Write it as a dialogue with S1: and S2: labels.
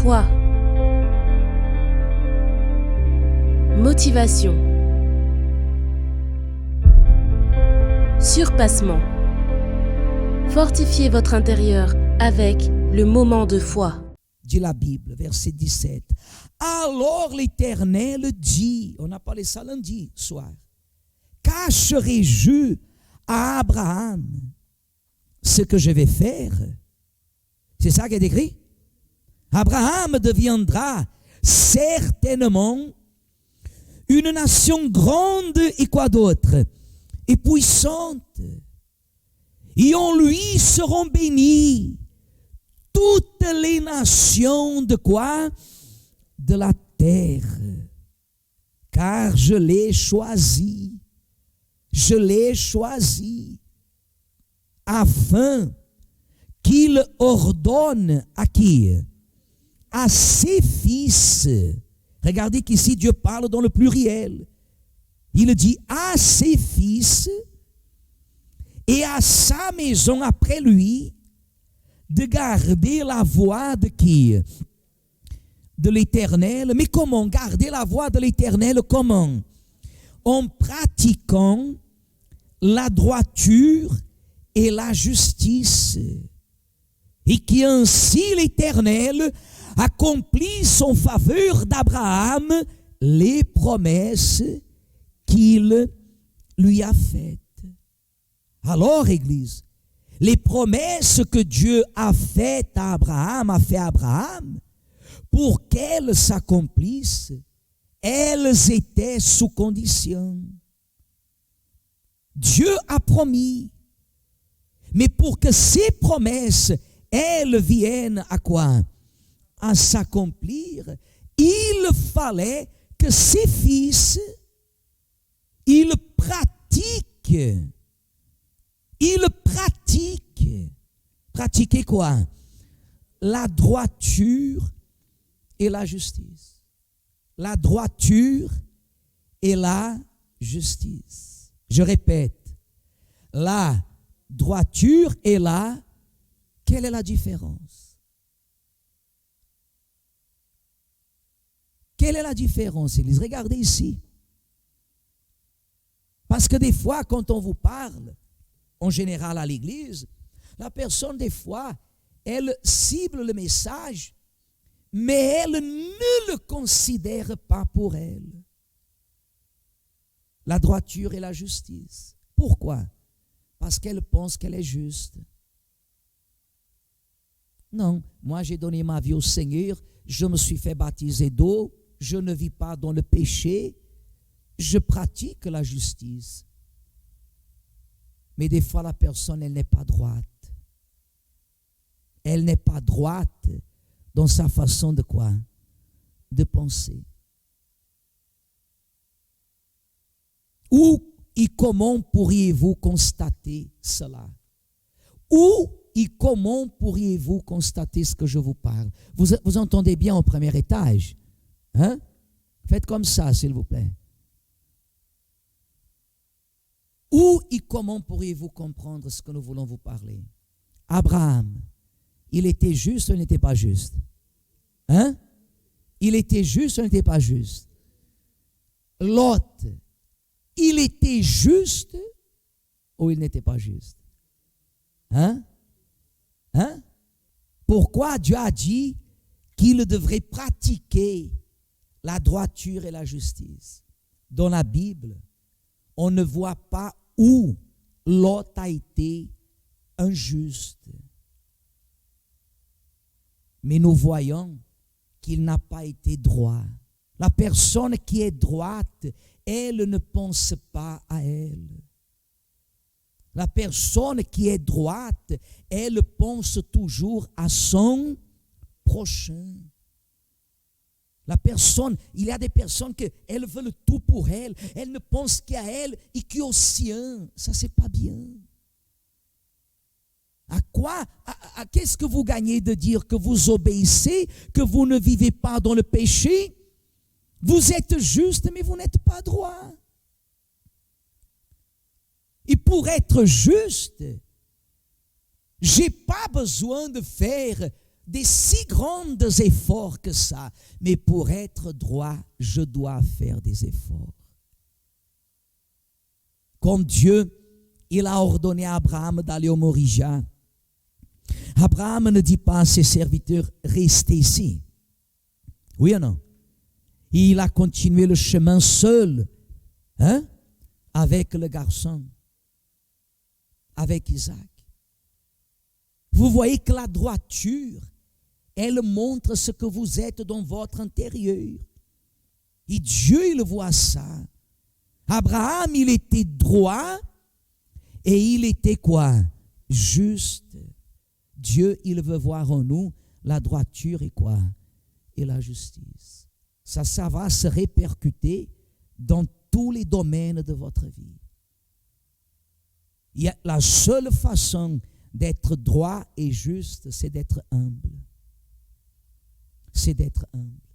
S1: Foi. Motivation. Surpassement. Fortifiez votre intérieur avec le moment de foi.
S2: Dit la Bible, verset 17. Alors l'Éternel dit, on a parlé ça lundi soir, cacherai-je à Abraham ce que je vais faire? C'est ça qui est écrit. Abraham deviendra certainement une nation grande et quoi d'autre? Et puissante. Et en lui seront bénies toutes les nations de quoi? De la terre. Car je l'ai choisi. Je l'ai choisi afin qu'il ordonne à qui? À ses fils. Regardez qu'ici Dieu parle dans le pluriel. Il dit à ses fils et à sa maison après lui de garder la voie de qui? De l'Éternel. Mais comment garder la voie de l'Éternel? Comment? En pratiquant la droiture et la justice. Et qu'ainsi l'Éternel accomplisse en faveur d'Abraham les promesses qu'il lui a faites. Alors, Église, les promesses que Dieu a faites à Abraham, pour qu'elles s'accomplissent, elles étaient sous condition. Dieu a promis, mais pour que ces promesses, elles viennent à quoi? À s'accomplir, il fallait que ses fils, ils pratiquent. Pratiquer quoi? La droiture et la justice. La droiture et la justice. Je répète, la droiture et la... Quelle est la différence? Quelle est la différence, Élise? Regardez ici. Parce que des fois, quand on vous parle, en général à l'église, la personne des fois, elle cible le message, mais elle ne le considère pas pour elle. La droiture et la justice. Pourquoi? Parce qu'elle pense qu'elle est juste. Non, moi j'ai donné ma vie au Seigneur, je me suis fait baptiser d'eau, je ne vis pas dans le péché, je pratique la justice. Mais des fois, la personne, elle n'est pas droite. Elle n'est pas droite dans sa façon de quoi? De penser. Où et comment pourriez-vous constater cela? Où et comment pourriez-vous constater ce que je vous parle? Vous entendez bien au premier étage? Hein? Faites comme ça, s'il vous plaît. Où et comment pourriez-vous comprendre ce que nous voulons vous parler? Abraham, il était juste ou il n'était pas juste? Hein? Il était juste ou il n'était pas juste? Lot, il était juste ou il n'était pas juste? Hein? Hein? Pourquoi Dieu a dit qu'il devrait pratiquer la droiture et la justice? Dans la Bible, on ne voit pas où Lot a été injuste. Mais nous voyons qu'il n'a pas été droit. La personne qui est droite, elle ne pense pas à elle. La personne qui est droite, elle pense toujours à son prochain. La personne, il y a des personnes qui elles veulent tout pour elles. Elles ne pensent qu'à elles et qu'au sien. Ça, c'est pas bien. À quoi? Qu'est-ce que vous gagnez de dire que vous obéissez, que vous ne vivez pas dans le péché? Vous êtes juste, mais vous n'êtes pas droit. Et pour être juste, j'ai pas besoin de faire des si grands efforts que ça. Mais pour être droit, je dois faire des efforts. Comme Dieu, il a ordonné à Abraham d'aller au Morija. Abraham ne dit pas à ses serviteurs, restez ici. Oui ou non? Il a continué le chemin seul, avec le garçon, avec Isaac. Vous voyez que la droiture, elle montre ce que vous êtes dans votre intérieur. Et Dieu, il voit ça. Abraham, il était droit et il était quoi? Juste. Dieu, il veut voir en nous la droiture et quoi? Et la justice. Ça va se répercuter dans tous les domaines de votre vie. Il y a la seule façon d'être droit et juste, c'est d'être humble. C'est d'être humble.